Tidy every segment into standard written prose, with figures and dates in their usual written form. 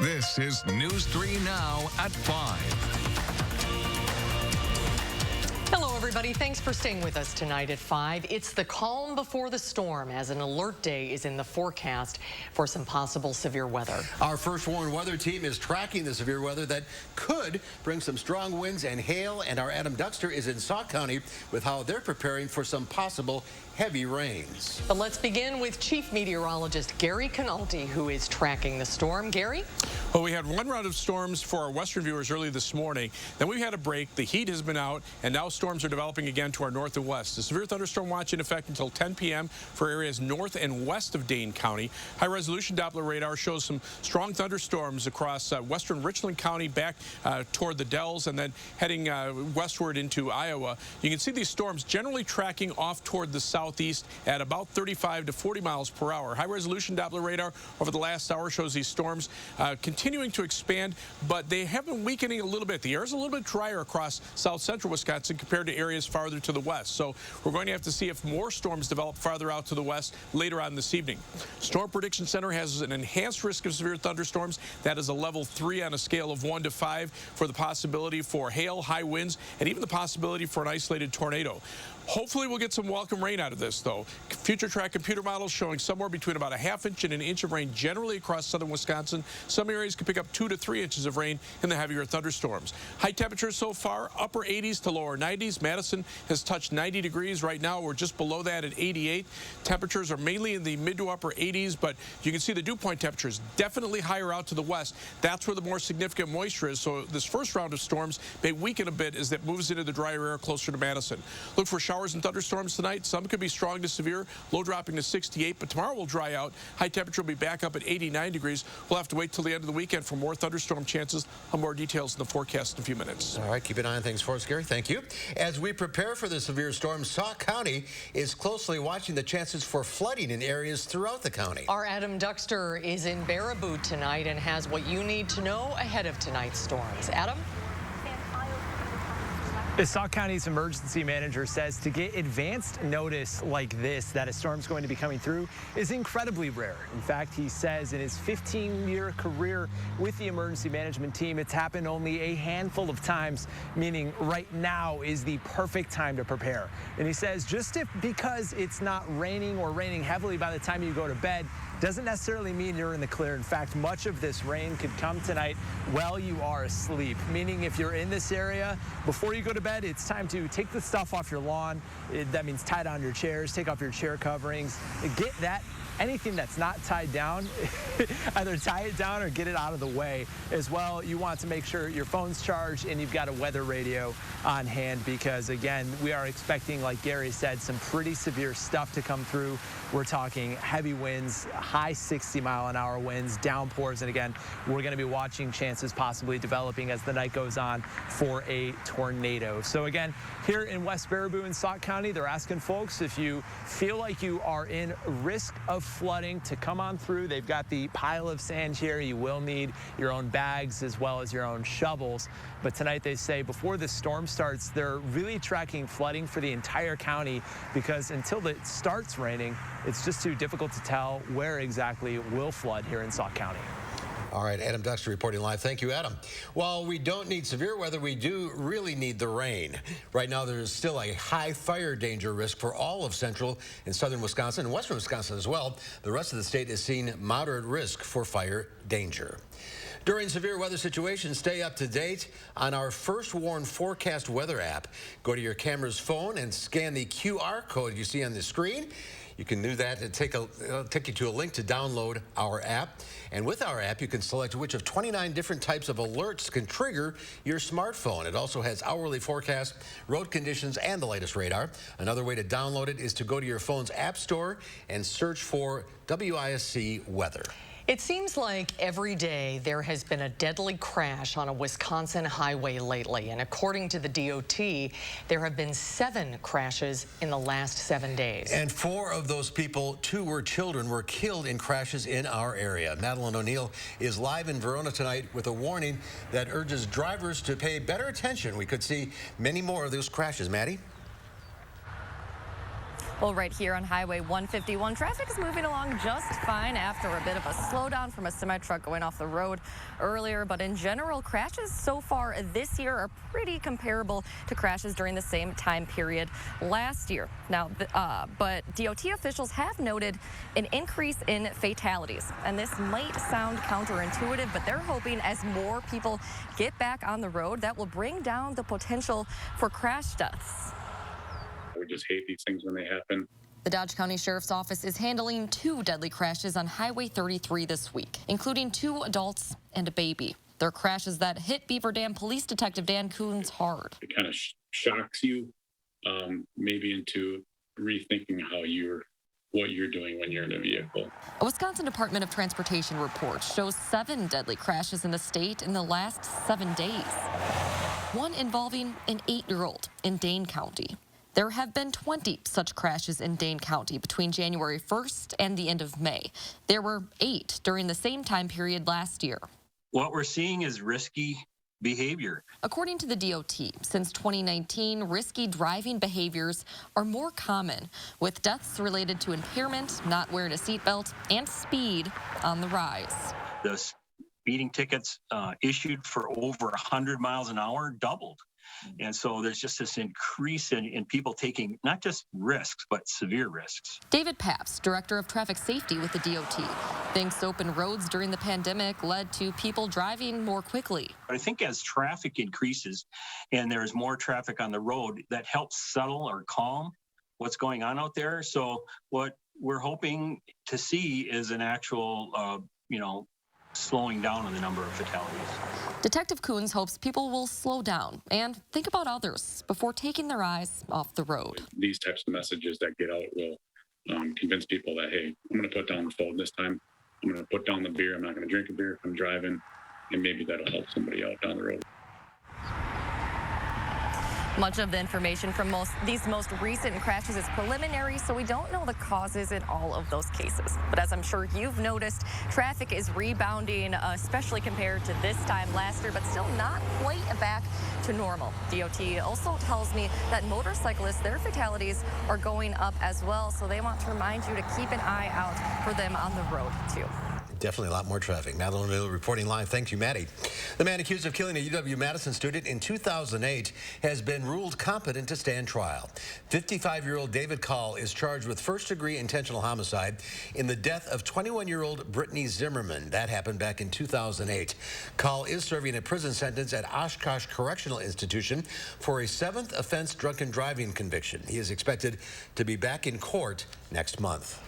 This is News 3 Now at 5. Hello, everybody. Thanks for staying with us tonight at 5. It's the calm before the storm as an alert day is in the forecast for some possible severe weather. Our first warned weather team is tracking the severe weather that could bring some strong winds and hail, and our Adam Duxter is in Sauk County with how they're preparing for some possible heavy rains. But let's begin with Chief Meteorologist Gary Canaldi, who is tracking the storm. Gary? Well, we had one round of storms for our western viewers early this morning. Then we had a break. The heat has been out, and now storms are developing again to our north and west. The severe thunderstorm watch in effect until 10 p.m. for areas north and west of Dane County. High-resolution Doppler radar shows some strong thunderstorms across western Richland County back toward the Dells and then heading westward into Iowa. You can see these storms generally tracking off toward the southeast at about 35 to 40 miles per hour. High-resolution Doppler radar over the last hour shows these storms continuing to expand, but they have been weakening a little bit. The air is a little bit drier across south central Wisconsin compared to areas farther to the west. So we're going to have to see if more storms develop farther out to the west later on this evening. Storm Prediction Center has an enhanced risk of severe thunderstorms. That is a level 3 on a scale of 1 to 5 for the possibility for hail, high winds, and even the possibility for an isolated tornado. Hopefully we'll get some welcome rain out of this, though. Future track computer models showing somewhere between about a ½ inch and an inch of rain generally across southern Wisconsin. Some areas could pick up 2 to 3 inches of rain in the heavier thunderstorms. High temperatures so far, upper 80s to lower 90s. Madison has touched 90 degrees right now. We're just below that at 88. Temperatures are mainly in the mid to upper 80s, but you can see the dew point temperatures definitely higher out to the west. That's where the more significant moisture is, so this first round of storms may weaken a bit as that moves into the drier air closer to Madison. Look for showers and thunderstorms tonight. Some could be strong to severe, low dropping to 68, but tomorrow will dry out. High temperature will be back up at 89 degrees. We'll have to wait till the end of the weekend for more thunderstorm chances. On more details in the forecast in a few minutes. All right, keep an eye on things for us, Gary. Thank you. As we prepare for the severe storm, Sauk County is closely watching the chances for flooding in areas throughout the county. Our Adam Duxter is in Baraboo tonight and has what you need to know ahead of tonight's storms. Adam? The Sauk County's emergency manager says to get advanced notice like this, that a storm's going to be coming through, is incredibly rare. In fact, he says in his 15-year career with the emergency management team, it's happened only a handful of times, meaning right now is the perfect time to prepare. And he says because it's not raining or raining heavily by the time you go to bed, doesn't necessarily mean you're in the clear. In fact, much of this rain could come tonight while you are asleep, meaning if you're in this area, before you go to bed, it's time to take the stuff off your lawn. That means tie down your chairs, take off your chair coverings, get anything that's not tied down, either tie it down or get it out of the way. As well, you want to make sure your phone's charged and you've got a weather radio on hand because, again, we are expecting, like Gary said, some pretty severe stuff to come through. We're talking heavy winds, high 60-mile-an-hour winds, downpours, and again, we're going to be watching chances possibly developing as the night goes on for a tornado. So again, here in West Baraboo and Sauk County, they're asking folks if you feel like you are in risk of flooding to come on through. They've got the pile of sand here. You will need your own bags as well as your own shovels. But tonight they say before the storm starts, they're really tracking flooding for the entire county because until it starts raining, it's just too difficult to tell where exactly will flood here in Sauk County. All right, Adam Duxter reporting live. Thank you, Adam. While we don't need severe weather, we do really need the rain. Right now, there is still a high fire danger risk for all of central and southern Wisconsin and western Wisconsin as well. The rest of the state is seeing moderate risk for fire danger. During severe weather situations, stay up to date on our First Warn Forecast Weather app. Go to your camera's phone and scan the QR code you see on the screen. You can do that and it'll take you to a link to download our app. And with our app, you can select which of 29 different types of alerts can trigger your smartphone. It also has hourly forecasts, road conditions, and the latest radar. Another way to download it is to go to your phone's app store and search for WISC Weather. It seems like every day there has been a deadly crash on a Wisconsin highway lately, and according to the DOT, there have been 7 crashes in the last 7 days. And 4 of those people, 2 were children, were killed in crashes in our area. Madeline O'Neill is live in Verona tonight with a warning that urges drivers to pay better attention. We could see many more of those crashes. Maddie? Well, right here on Highway 151, traffic is moving along just fine after a bit of a slowdown from a semi-truck going off the road earlier. But in general, crashes so far this year are pretty comparable to crashes during the same time period last year. Now, but DOT officials have noted an increase in fatalities. And this might sound counterintuitive, but they're hoping as more people get back on the road, that will bring down the potential for crash deaths. I would just hate these things when they happen. The Dodge County Sheriff's Office is handling 2 deadly crashes on Highway 33 this week, including 2 adults and a baby. They're crashes that hit Beaver Dam Police Detective Dan Coons hard. It kind of shocks you, maybe into rethinking what you're doing when you're in a vehicle. A Wisconsin Department of Transportation report shows 7 deadly crashes in the state in the last 7 days. One involving an 8-year-old in Dane County. There have been 20 such crashes in Dane County between January 1st and the end of May. There were 8 during the same time period last year. What we're seeing is risky behavior. According to the DOT, since 2019, risky driving behaviors are more common, with deaths related to impairment, not wearing a seatbelt, and speed on the rise. The speeding tickets issued for over 100 miles an hour doubled. And so there's just this increase in people taking not just risks, but severe risks. David Papst, Director of Traffic Safety with the DOT, thinks open roads during the pandemic led to people driving more quickly. I think as traffic increases and there's more traffic on the road, that helps settle or calm what's going on out there. So what we're hoping to see is an actual, slowing down on the number of fatalities. Detective Coons hopes people will slow down and think about others before taking their eyes off the road. These types of messages that get out will convince people that, hey, I'm going to put down the phone this time. I'm going to put down the beer. I'm not going to drink a beer if I'm driving. And maybe that'll help somebody out down the road. Much of the information from these most recent crashes is preliminary, so we don't know the causes in all of those cases. But as I'm sure you've noticed, traffic is rebounding, especially compared to this time last year, but still not quite back to normal. DOT also tells me that motorcyclists, their fatalities are going up as well, so they want to remind you to keep an eye out for them on the road, too. Definitely a lot more traffic. Madeline O'Neill reporting live. Thank you, Maddie. The man accused of killing a UW-Madison student in 2008 has been ruled competent to stand trial. 55-year-old David Call is charged with first-degree intentional homicide in the death of 21-year-old Brittany Zimmerman. That happened back in 2008. Call is serving a prison sentence at Oshkosh Correctional Institution for a 7th offense drunken driving conviction. He is expected to be back in court next month.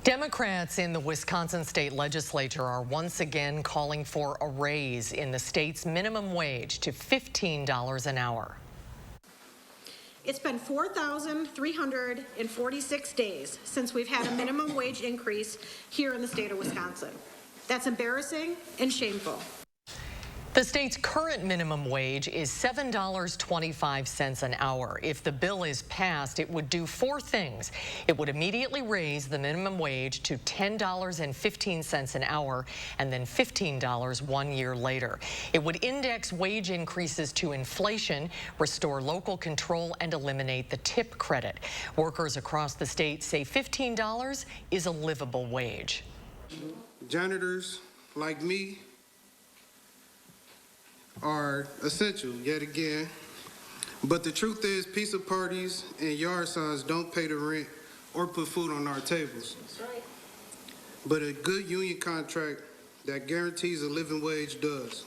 Democrats in the Wisconsin state legislature are once again calling for a raise in the state's minimum wage to $15 an hour. It's been 4,346 days since we've had a minimum wage increase here in the state of Wisconsin. That's embarrassing and shameful. The state's current minimum wage is $7.25 an hour. If the bill is passed, it would do 4 things. It would immediately raise the minimum wage to $10.15 an hour and then $15 1 year later. It would index wage increases to inflation, restore local control, and eliminate the tip credit. Workers across the state say $15 is a livable wage. Janitors like me are essential yet again, but the truth is pizza parties and yard signs don't pay the rent or put food on our tables. That's right. But a good union contract that guarantees a living wage does.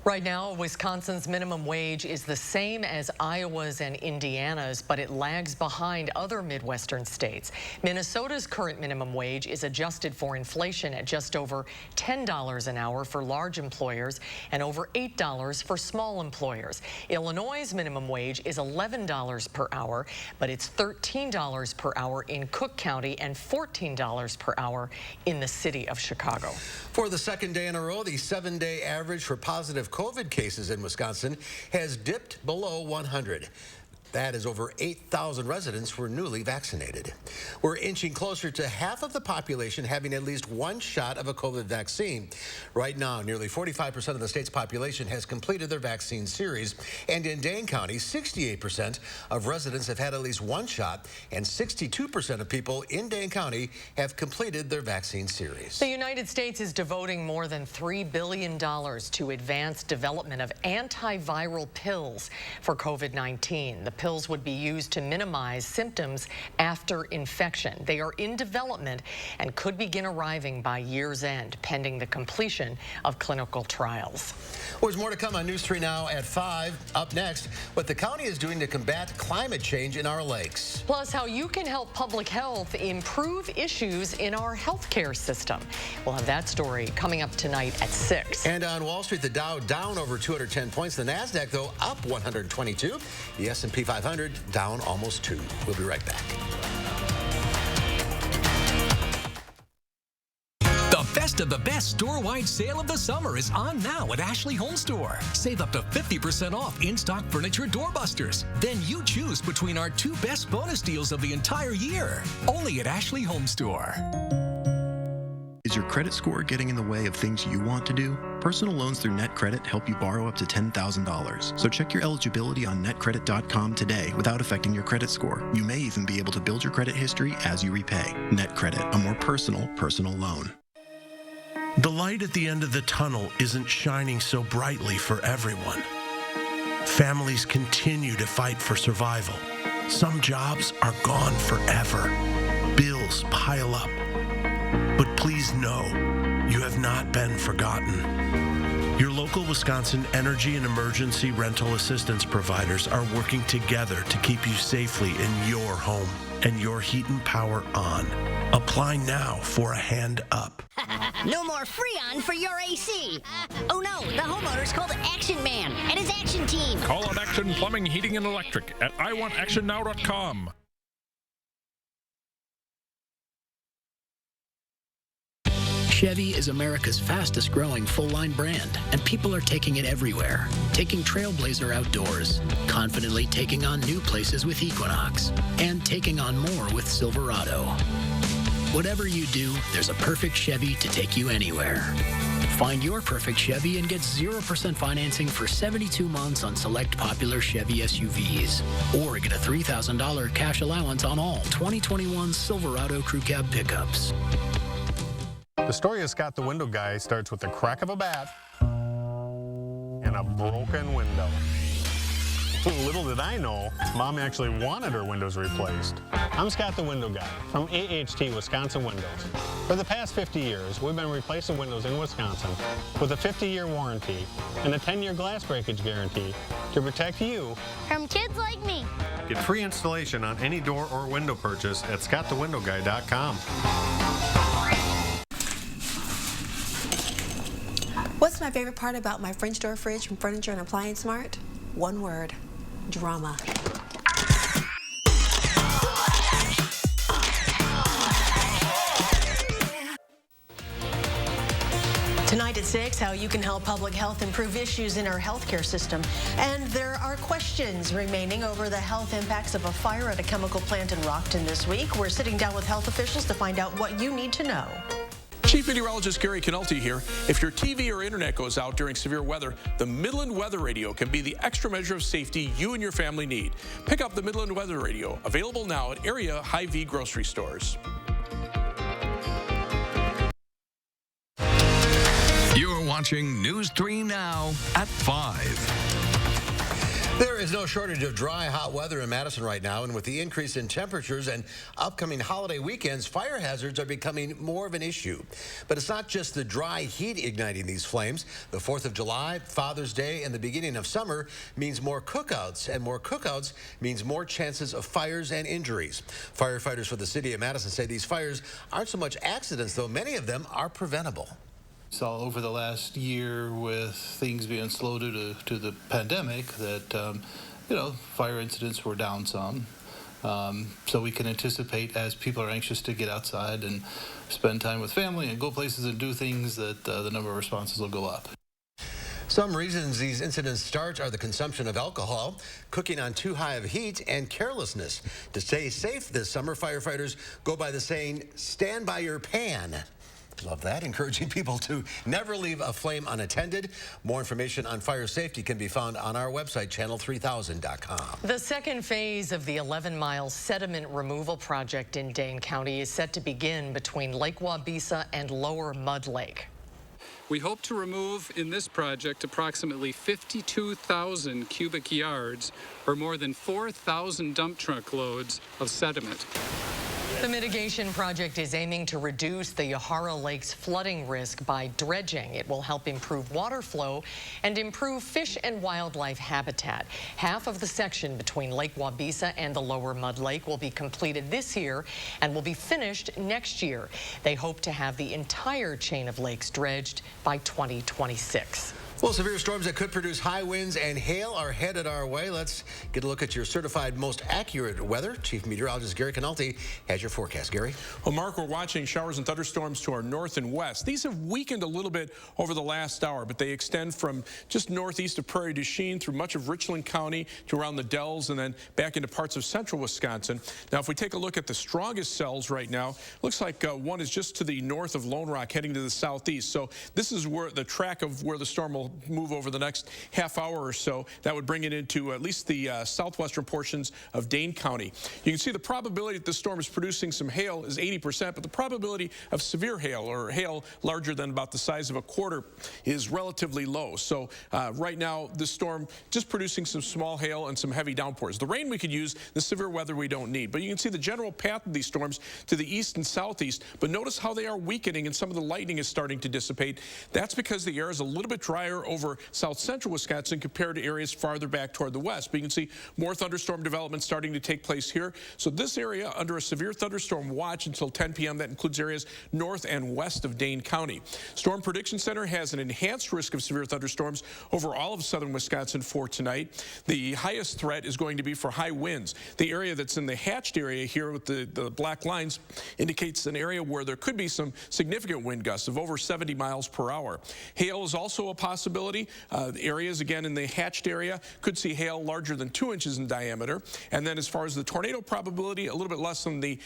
Right now, Wisconsin's minimum wage is the same as Iowa's and Indiana's, but it lags behind other Midwestern states. Minnesota's current minimum wage is adjusted for inflation at just over $10 an hour for large employers and over $8 for small employers. Illinois' minimum wage is $11 per hour, but it's $13 per hour in Cook County and $14 per hour in the city of Chicago. For the second day in a row, the 7-day average for positive COVID cases in Wisconsin has dipped below 100. That is over 8,000 residents were newly vaccinated. We're inching closer to half of the population having at least one shot of a COVID vaccine. Right now, nearly 45% of the state's population has completed their vaccine series. And in Dane County, 68% of residents have had at least one shot, and 62% of people in Dane County have completed their vaccine series. The United States is devoting more than $3 billion to advance development of antiviral pills for COVID-19. The pills would be used to minimize symptoms after infection. They are in development and could begin arriving by year's end, pending the completion of clinical trials. Well, there's more to come on News 3 Now at 5. Up next, what the county is doing to combat climate change in our lakes. Plus, how you can help public health improve issues in our healthcare system. We'll have that story coming up tonight at 6. And on Wall Street, the Dow down over 210 points. The NASDAQ, though, up 122. The S&P 500 down almost 2. We'll be right back. The best of the best store-wide sale of the summer is on now at Ashley Home Store. Save up to 50% off in-stock furniture doorbusters. Then you choose between our 2 best bonus deals of the entire year. Only at Ashley Home Store. Is your credit score getting in the way of things you want to do? Personal loans through NetCredit help you borrow up to $10,000. So check your eligibility on netcredit.com today without affecting your credit score. You may even be able to build your credit history as you repay. NetCredit, a more personal loan. The light at the end of the tunnel isn't shining so brightly for everyone. Families continue to fight for survival. Some jobs are gone forever. Bills pile up. But please know, you have not been forgotten. Your local Wisconsin energy and emergency rental assistance providers are working together to keep you safely in your home and your heat and power on. Apply now for a hand up. No more Freon for your AC. Oh no, the homeowner's called Action Man and his action team. Call out Action Plumbing, Heating, and Electric at iwantactionnow.com. Chevy is America's fastest growing full-line brand, and people are taking it everywhere. Taking Trailblazer outdoors, confidently taking on new places with Equinox, and taking on more with Silverado. Whatever you do, there's a perfect Chevy to take you anywhere. Find your perfect Chevy and get 0% financing for 72 months on select popular Chevy SUVs. Or get a $3,000 cash allowance on all 2021 Silverado Crew Cab pickups. The story of Scott the Window Guy starts with the crack of a bat and a broken window. Little did I know, Mom actually wanted her windows replaced. I'm Scott the Window Guy from AHT Wisconsin Windows. For the past 50 years, we've been replacing windows in Wisconsin with a 50-year warranty and a 10-year glass breakage guarantee to protect you From kids like me. Get free installation on any door or window purchase at scottthewindowguy.com. What's my favorite part about my French door fridge from Furniture and Appliance Mart? One word: drama. Tonight at 6, how you can help public health improve issues in our healthcare system. And there are questions remaining over the health impacts of a fire at a chemical plant in Rockton this week. We're sitting down with health officials to find out what you need to know. Chief Meteorologist Gary Canulty here. If your TV or internet goes out during severe weather, the Midland Weather Radio can be the extra measure of safety you and your family need. Pick up the Midland Weather Radio, available now at area Hy-Vee grocery stores. You're watching News 3 Now at 5. There is no shortage of dry, hot weather in Madison right now, and with the increase in temperatures and upcoming holiday weekends, fire hazards are becoming more of an issue. But it's not just the dry heat igniting these flames. The 4th of July, Father's Day, and the beginning of summer means more cookouts, and more cookouts means more chances of fires and injuries. Firefighters for the city of Madison say these fires aren't so much accidents, though many of them are preventable. Saw over the last year with things being slow due to the pandemic that, fire incidents were down some. So we can anticipate as people are anxious to get outside and spend time with family and go places and do things that the number of responses will go up. Some reasons these incidents start are the consumption of alcohol, cooking on too high of heat, and carelessness. To stay safe this summer, firefighters go by the saying, stand by your pan. Love that, encouraging people to never leave a flame unattended. More information on fire safety can be found on our website, channel3000.com. The second phase of the 11-mile sediment removal project in Dane County is set to begin between Lake Wabisa and Lower Mud Lake. We hope to remove in this project approximately 52,000 cubic yards, or more than 4,000 dump truck loads of sediment. The mitigation project is aiming to reduce the Yahara Lake's flooding risk by dredging. It will help improve water flow and improve fish and wildlife habitat. Half of the section between Lake Wabisa and the Lower Mud Lake will be completed this year and will be finished next year. They hope to have the entire chain of lakes dredged by 2026. Well, severe storms that could produce high winds and hail are headed our way. Let's get a look at your certified most accurate weather. Chief Meteorologist Gary Canalti has your forecast. Gary? Well, Mark, we're watching showers and thunderstorms to our north and west. These have weakened a little bit over the last hour, but they extend from just northeast of Prairie du Chien through much of Richland County to around the Dells and then back into parts of central Wisconsin. Now, if we take a look at the strongest cells right now, looks like one is just to the north of Lone Rock heading to the southeast. So this is where the track of where the storm will move over the next half hour or so. That would bring it into at least the southwestern portions of Dane County. You can see the probability that the storm is producing some hail is 80%, but the probability of severe hail or hail larger than about the size of a quarter is relatively low. So right now, the storm just producing some small hail and some heavy downpours. The rain we could use, the severe weather we don't need. But you can see the general path of these storms to the east and southeast. But notice how they are weakening and some of the lightning is starting to dissipate. That's because the air is a little bit drier over south central Wisconsin compared to areas farther back toward the west. But you can see more thunderstorm development starting to take place here. So this area under a severe thunderstorm watch until 10 p.m. That includes areas north and west of Dane County. Storm Prediction Center has an enhanced risk of severe thunderstorms over all of southern Wisconsin for tonight. The highest threat is going to be for high winds. The area that's in the hatched area here with the black lines indicates an area where there could be some significant wind gusts of over 70 miles per hour. Hail is also a possibility. Areas, again, in the hatched area could see hail larger than 2 inches in diameter. And then as far as the tornado probability, a little bit less than the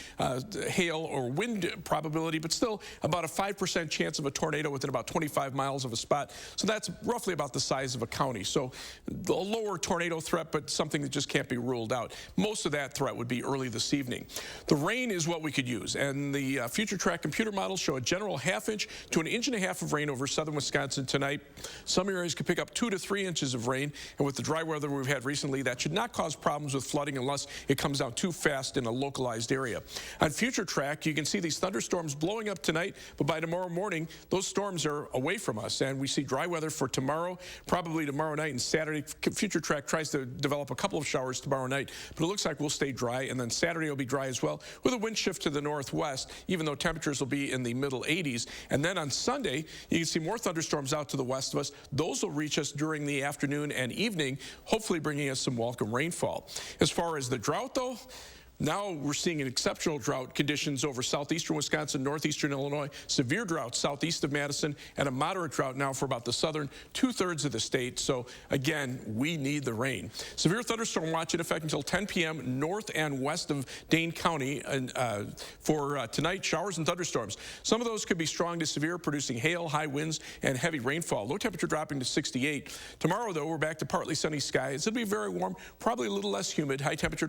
hail or wind probability, but still about a 5% chance of a tornado within about 25 miles of a spot. So that's roughly about the size of a county. So a lower tornado threat, but something that just can't be ruled out. Most of that threat would be early this evening. The rain is what we could use, and the future track computer models show a general ½ to an 1.5 inches of rain over southern Wisconsin tonight. Some areas could pick up 2 to 3 inches of rain, and with the dry weather we've had recently, that should not cause problems with flooding unless it comes down too fast in a localized area. On future track, you can see these thunderstorms blowing up tonight, but by tomorrow morning, those storms are away from us, and we see dry weather for tomorrow, probably tomorrow night and Saturday. Future track tries to develop a couple of showers tomorrow night, but it looks like we'll stay dry, and then Saturday will be dry as well, with a wind shift to the northwest, even though temperatures will be in the middle 80s. And then on Sunday, you can see more thunderstorms out to the west of us. Those will reach us during the afternoon and evening, hopefully bringing us some welcome rainfall. As far as the drought, though, now we're seeing an exceptional drought conditions over southeastern Wisconsin, northeastern Illinois, severe drought southeast of Madison, and a moderate drought now for about the southern 2/3 of the state. So again, we need the rain. Severe thunderstorm watch in effect until 10 p.m. north and west of Dane County and for tonight, showers and thunderstorms. Some of those could be strong to severe, producing hail, high winds, and heavy rainfall. Low temperature dropping to 68. Tomorrow, though, we're back to partly sunny skies. It'll be very warm, probably a little less humid, high temperature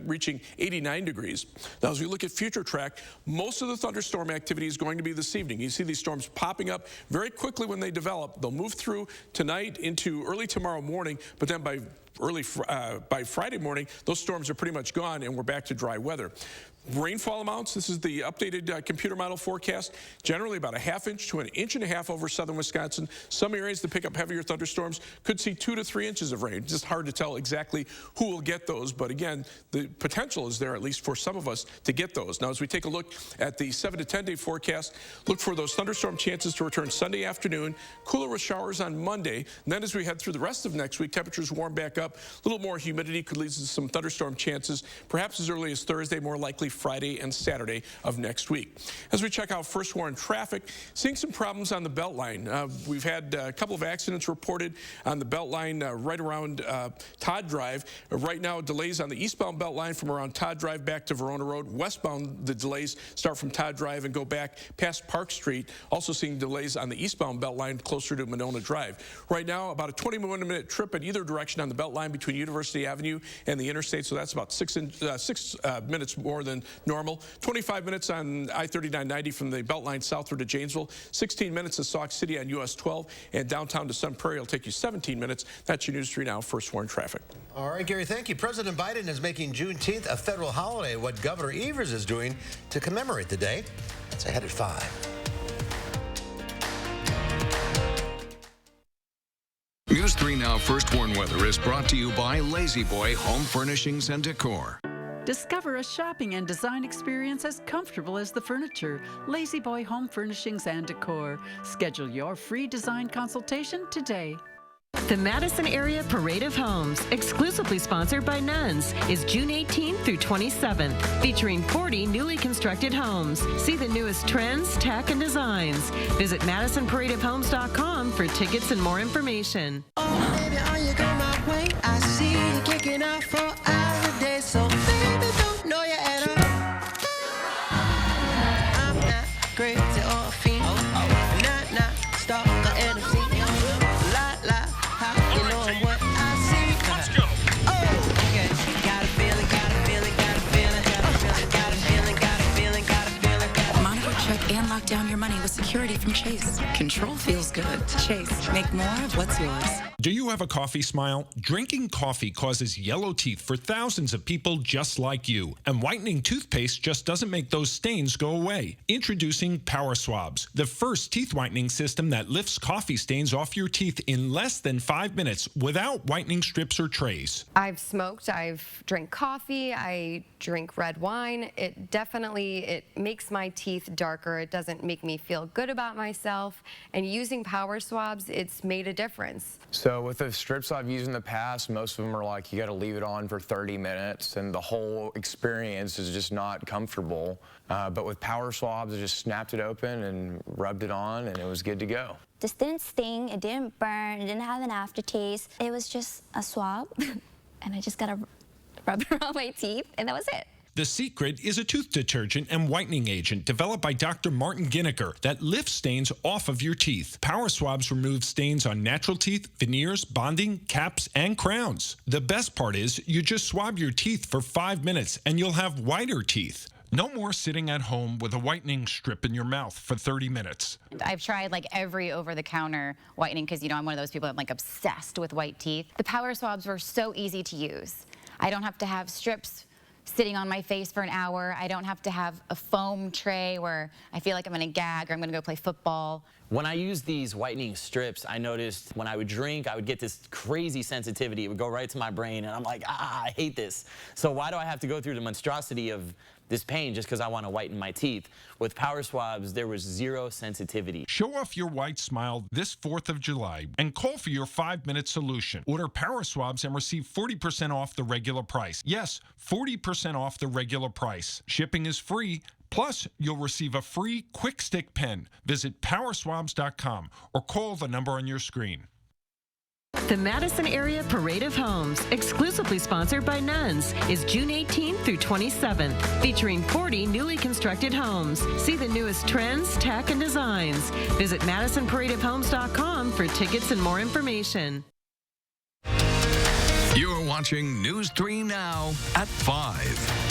reaching 89 degrees. Now, as we look at future track, most of the thunderstorm activity is going to be this evening. You see these storms popping up very quickly when they develop. They'll move through tonight into early tomorrow morning, but then by Friday morning, those storms are pretty much gone, and we're back to dry weather. Rainfall amounts, this is the updated computer model forecast, generally about a ½ inch to an 1.5 inches over southern Wisconsin. Some areas that pick up heavier thunderstorms could see 2 to 3 inches of rain. Just hard to tell exactly who will get those, but again, the potential is there, at least for some of us, to get those. Now, as we take a look at the 7 to 10 day forecast, look for those thunderstorm chances to return Sunday afternoon, cooler with showers on Monday, and then as we head through the rest of next week, temperatures warm back up, a little more humidity could lead to some thunderstorm chances, perhaps as early as Thursday, more likely Friday and Saturday of next week. As we check out first warn traffic, seeing some problems on the Beltline. We've had a couple of accidents reported on the Beltline right around Todd Drive. Right now, delays on the eastbound Beltline from around Todd Drive back to Verona Road. Westbound, the delays start from Todd Drive and go back past Park Street. Also seeing delays on the eastbound Beltline closer to Monona Drive. Right now, about a 21-minute trip in either direction on the Beltline between University Avenue and the interstate, so that's about 6 minutes more than normal. 25 minutes on I-3990 from the Beltline southward to Janesville. 16 minutes to Sauk City on US 12, and downtown to Sun Prairie will take you 17 minutes. That's your News 3 Now First Warn traffic. All right, Gary, thank you. President Biden is making Juneteenth a federal holiday. What Governor Evers is doing to commemorate the day. That's ahead at 5. News 3 Now First Warn Weather is brought to you by Lazy Boy Home Furnishings and Decor. Discover a shopping and design experience as comfortable as the furniture. Lazy Boy Home Furnishings and Decor. Schedule your free design consultation today. The Madison Area Parade of Homes, exclusively sponsored by Nuns, is June 18th through 27th, featuring 40 newly constructed homes. See the newest trends, tech, and designs. Visit MadisonParadeOfHomes.com for tickets and more information. Oh, baby, are you going my way? I see you kicking out 4 hours a day, so baby, don't know you at all. I'm not crazy or a fiend. Not stalker NFC. And lock down your money with security from Chase. Control feels good. Chase, make more of what's yours. Do you have a coffee smile? Drinking coffee causes yellow teeth for thousands of people just like you. And whitening toothpaste just doesn't make those stains go away. Introducing Power Swabs, the first teeth whitening system that lifts coffee stains off your teeth in less than 5 minutes without whitening strips or trays. I've smoked, I've drank coffee, I drink red wine. It makes my teeth darker. It doesn't make me feel good about myself. And using Power Swabs, it's made a difference. So with the strips I've used in the past, most of them are like, you got to leave it on for 30 minutes, and the whole experience is just not comfortable. But with Power Swabs, I just snapped it open and rubbed it on, and it was good to go. This didn't sting, it didn't burn, it didn't have an aftertaste. It was just a swab, and I just got to rub it on my teeth, and that was it. The Secret is a tooth detergent and whitening agent developed by Dr. Martin Ginniker that lifts stains off of your teeth. Power Swabs remove stains on natural teeth, veneers, bonding, caps, and crowns. The best part is you just swab your teeth for 5 minutes and you'll have whiter teeth. No more sitting at home with a whitening strip in your mouth for 30 minutes. I've tried like every over-the-counter whitening because, I'm one of those people that's like obsessed with white teeth. The Power Swabs were so easy to use. I don't have to have strips sitting on my face for an hour. I don't have to have a foam tray where I feel like I'm gonna gag or I'm gonna go play football. When I use these whitening strips, I noticed when I would drink, I would get this crazy sensitivity. It would go right to my brain, and I'm like, I hate this. So why do I have to go through the monstrosity of this pain just because I want to whiten my teeth? With Power Swabs, there was zero sensitivity. Show off your white smile this 4th of July and call for your 5-minute solution. Order Power Swabs and receive 40% off the regular price. Yes, 40% off the regular price. Shipping is free. Plus, you'll receive a free Quick Stick pen. Visit powerswabs.com or call the number on your screen. The Madison Area Parade of Homes, exclusively sponsored by Nuns, is June 18th through 27th, featuring 40 newly constructed homes. See the newest trends, tech, and designs. Visit MadisonParadeOfHomes.com for tickets and more information. You're watching News 3 Now at 5.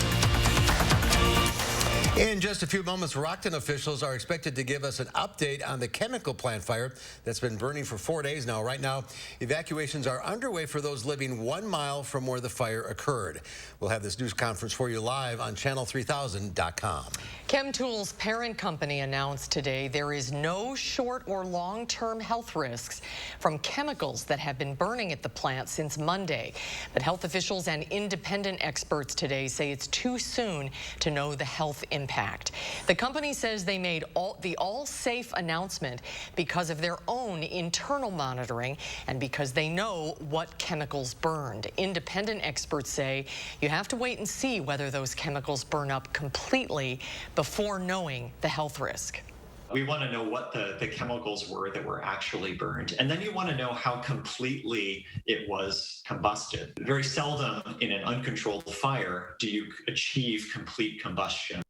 In just a few moments, Rockton officials are expected to give us an update on the chemical plant fire that's been burning for 4 days now. Right now, evacuations are underway for those living 1 mile from where the fire occurred. We'll have this news conference for you live on channel3000.com. ChemTool's parent company announced today there is no short or long-term health risks from chemicals that have been burning at the plant since Monday. But health officials and independent experts today say it's too soon to know the health impact. impact. The company says they made the all-safe announcement because of their own internal monitoring and because they know what chemicals burned. Independent experts say you have to wait and see whether those chemicals burn up completely before knowing the health risk. We want to know what the chemicals were that were actually burned. And then you want to know how completely it was combusted. Very seldom in an uncontrolled fire do you achieve complete combustion.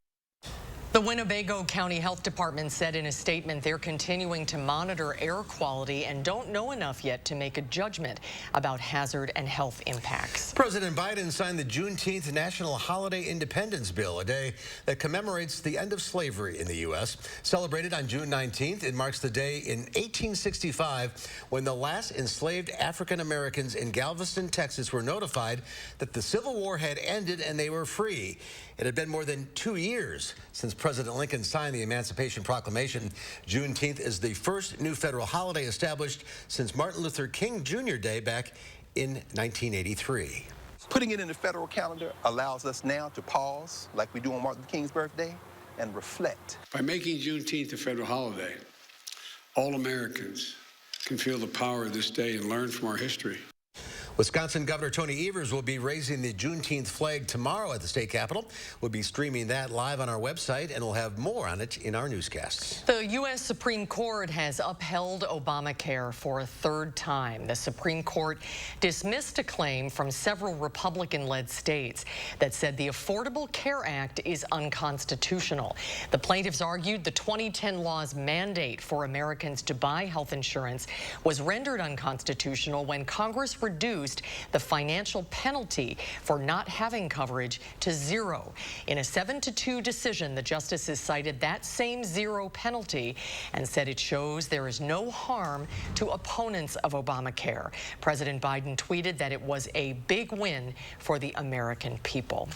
The Winnebago County Health Department said in a statement they're continuing to monitor air quality and don't know enough yet to make a judgment about hazard and health impacts. President Biden signed the Juneteenth National Holiday Independence Bill, a day that commemorates the end of slavery in the U.S. Celebrated on June 19th, it marks the day in 1865 when the last enslaved African Americans in Galveston, Texas were notified that the Civil War had ended and they were free. It had been more than 2 years since President Lincoln signed the Emancipation Proclamation. Juneteenth is the first new federal holiday established since Martin Luther King Jr. Day back in 1983. Putting it in the federal calendar allows us now to pause, like we do on Martin Luther King's birthday, and reflect. By making Juneteenth a federal holiday, all Americans can feel the power of this day and learn from our history. Wisconsin Governor Tony Evers will be raising the Juneteenth flag tomorrow at the state capitol. We'll be streaming that live on our website, and we'll have more on it in our newscasts. The U.S. Supreme Court has upheld Obamacare for a third time. The Supreme Court dismissed a claim from several Republican-led states that said the Affordable Care Act is unconstitutional. The plaintiffs argued the 2010 law's mandate for Americans to buy health insurance was rendered unconstitutional when Congress reduced the financial penalty for not having coverage to zero. In a 7-2 decision, the justices cited that same zero penalty and said it shows there is no harm to opponents of Obamacare. President Biden tweeted that it was a big win for the American people.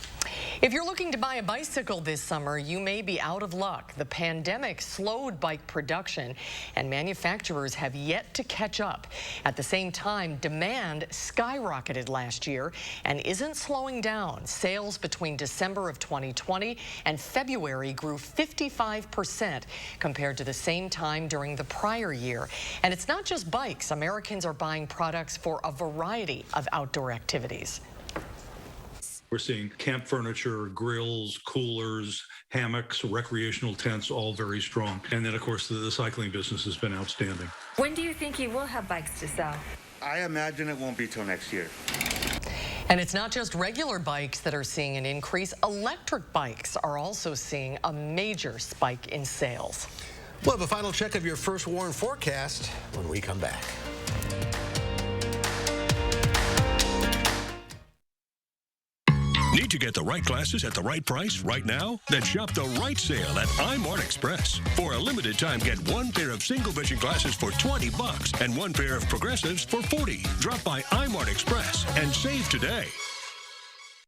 If you're looking to buy a bicycle this summer, you may be out of luck. The pandemic slowed bike production, and manufacturers have yet to catch up. At the same time, demand skyrocketed last year and isn't slowing down. Sales between December of 2020 and February grew 55% compared to the same time during the prior year. And it's not just bikes. Americans are buying products for a variety of outdoor activities. We're seeing camp furniture, grills, coolers, hammocks, recreational tents, all very strong. And then, of course, the cycling business has been outstanding. When do you think you will have bikes to sell? I imagine it won't be till next year. And it's not just regular bikes that are seeing an increase. Electric bikes are also seeing a major spike in sales. We'll have a final check of your first warn forecast when we come back. Need to get the right glasses at the right price right now? Then shop the right sale at iMart Express. For a limited time, get one pair of single vision glasses for $20 and one pair of progressives for $40. Drop by iMart Express and save today.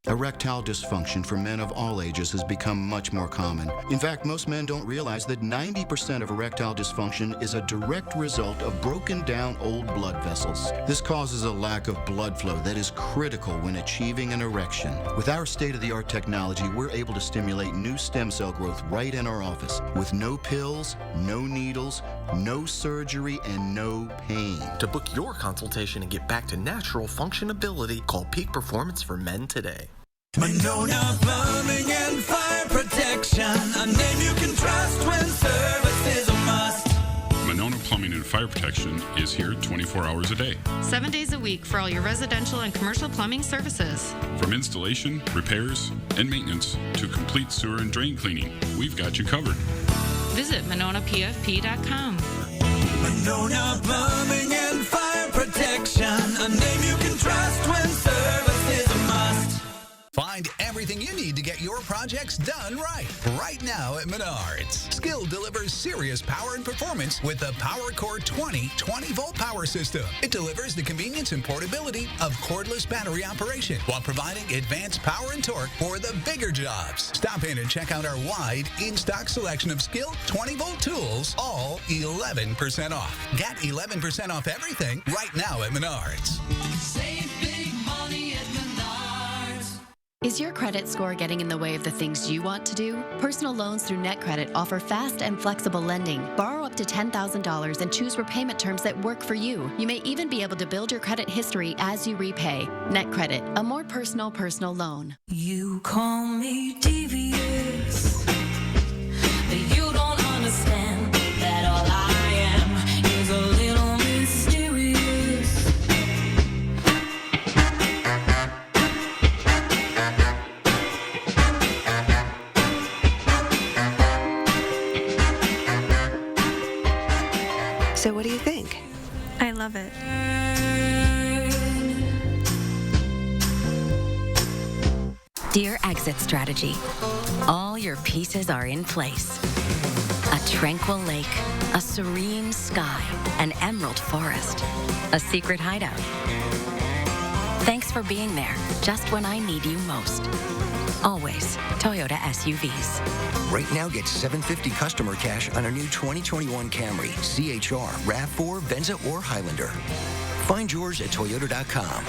Erectile dysfunction for men of all ages has become much more common. In fact, most men don't realize that 90% of erectile dysfunction is a direct result of broken down old blood vessels. This causes a lack of blood flow that is critical when achieving an erection. With our state-of-the-art technology, we're able to stimulate new stem cell growth right in our office with no pills, no needles, no surgery, and no pain. To book your consultation and get back to natural functionability, call Peak Performance for Men today. Monona Plumbing and Fire Protection, a name you can trust when service is a must. Monona Plumbing and Fire Protection is here 24 hours a day. 7 days a week for all your residential and commercial plumbing services. From installation, repairs, and maintenance to complete sewer and drain cleaning, we've got you covered. Visit MononaPFP.com. Monona Plumbing and Fire Protection, a name you can trust when service is a must. Find everything you need to get your projects done right now at Menards. Skill delivers serious power and performance with the PowerCore 20-volt power system. It delivers the convenience and portability of cordless battery operation while providing advanced power and torque for the bigger jobs. Stop in and check out our wide in-stock selection of Skill 20-volt tools, all 11% off. Get 11% off everything right now at Menards. Save big money at Menards. Is your credit score getting in the way of the things you want to do? Personal loans through NetCredit offer fast and flexible lending. Borrow up to $10,000 and choose repayment terms that work for you. You may even be able to build your credit history as you repay. NetCredit, a more personal loan. You call me devious, but you don't understand that all I am is a little mysterious. So what do you think? I love it. Dear Exit Strategy, all your pieces are in place. A tranquil lake, a serene sky, an emerald forest, a secret hideout. Thanks for being there just when I need you most. Always Toyota SUVs. Right now, get $750 customer cash on a new 2021 Camry, CHR, RAV4, Venza, or Highlander. Find yours at Toyota.com.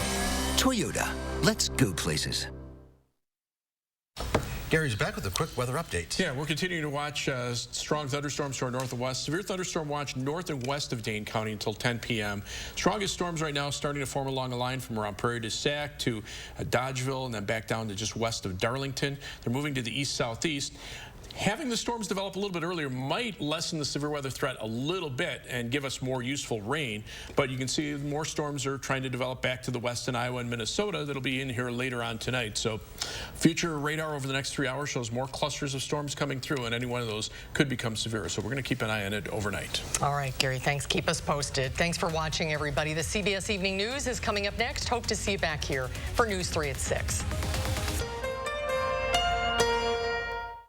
Toyota, let's go places. Gary's back with a quick weather update. Yeah, we're continuing to watch strong thunderstorms to our north and west. Severe thunderstorm watch north and west of Dane County until 10 p.m. Strongest storms right now starting to form along a line from around Prairie du Sac to Dodgeville and then back down to just west of Darlington. They're moving to the east-southeast. Having the storms develop a little bit earlier might lessen the severe weather threat a little bit and give us more useful rain, but you can see more storms are trying to develop back to the west in Iowa and Minnesota that'll be in here later on tonight. So future radar over the next 3 hours shows more clusters of storms coming through, and any one of those could become severe. So we're going to keep an eye on it overnight. All right, Gary, thanks. Keep us posted. Thanks for watching, everybody. The CBS Evening News is coming up next. Hope to see you back here for News 3 at 6.